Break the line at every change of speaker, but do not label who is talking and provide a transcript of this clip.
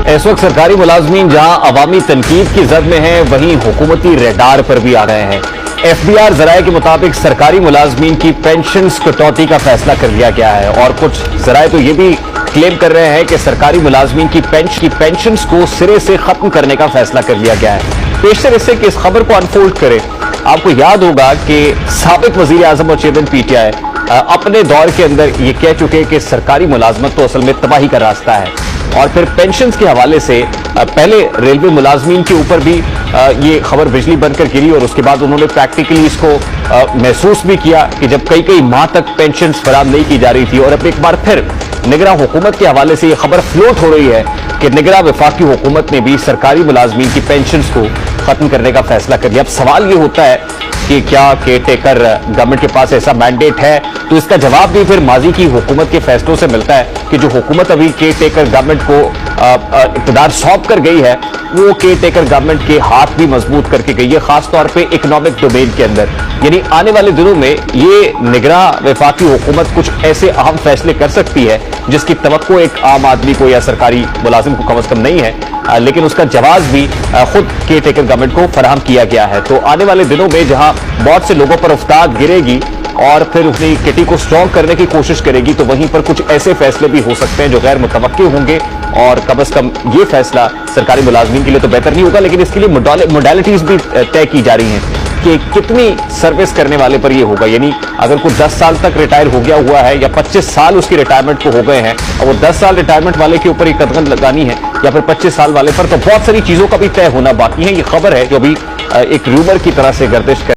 इस वक्त सरकारी मुलाजमीन जहां अवामी तनकीद की जद में हैं, वहीं हुकूमती रेडार पर भी आ गए हैं। FBR जराये के मुताबिक सरकारी मुलाजमीन की पेंशन्स कटौती का फैसला कर लिया गया है और कुछ जराये तो ये भी क्लेम कर रहे हैं कि सरकारी मुलाजमीन की पेंशन्स को सिरे से खत्म करने का फैसला कर लिया गया है। पेशतर इससे कि इस खबर को अनफोल्ड करें, आपको याद होगा कि साबिक वजीर आजम और चेयरमैन PTI अपने दौर के अंदर ये कह चुके कि सरकारी मुलाजमत तो असल में तबाही का रास्ता है। और फिर पेंशन्स के हवाले से पहले रेलवे मुलाजमीन के ऊपर भी ये खबर बिजली बनकर गिरी और उसके बाद उन्होंने प्रैक्टिकली इसको महसूस भी किया कि जब कई माह तक पेंशन्स फराहम नहीं की जा रही थी। और अब एक बार फिर निगरां हुकूमत के हवाले से ये खबर फ्लोट हो रही है कि निगरां वफाकी हुकूमत ने भी सरकारी मुलाजमीन की पेंशन्स को खत्म करने का फैसला कर लिया। अब सवाल ये होता है कि क्या केयर टेकर गवर्नमेंट के पास ऐसा मैंडेट है? तो इसका जवाब भी फिर माजी की हुकूमत के फैसलों से मिलता है कि जो हुकूमत अभी केयर टेकर गवर्नमेंट को इक़्तिदार सौंप कर गई है, वो केयर टेकर गवर्नमेंट के हाथ भी मजबूत करके गई है, खासतौर पे इकोनॉमिक डोमेन के अंदर। यानी आने वाले दिनों में ये निगरां वफाकी हुकूमत कुछ ऐसे अहम फैसले कर सकती है जिसकी तवक्को एक आम आदमी को या सरकारी मुलाजिम को कम अज कम नहीं है, लेकिन उसका जवाब भी खुद केयर टेकर गवर्नमेंट को फराहम किया गया है। तो आने वाले दिनों में जहां बहुत से लोगों पर उफ्ताद गिरेगी और फिर अपनी किटी को स्ट्रॉन्ग करने की कोशिश करेगी, तो वहीं पर कुछ ऐसे फैसले भी हो सकते हैं जो गैर मुतवक्के होंगे। और कम अज कम ये फैसला सरकारी मुलाजमीन के लिए तो बेहतर नहीं होगा, लेकिन इसके लिए मोडालिटीज भी तय की जा रही हैं कि कितनी सर्विस करने वाले पर ये होगा। यानी अगर कोई 10 साल तक रिटायर हो गया हुआ है या 25 साल उसकी रिटायरमेंट को हो गए हैं और वो 10 साल रिटायरमेंट वाले के ऊपर एक कदम लगानी है या फिर 25 साल वाले पर, तो बहुत सारी चीजों का भी तय होना बाकी है। ये खबर है जो अभी एक रूमर की तरह से गर्दिश कर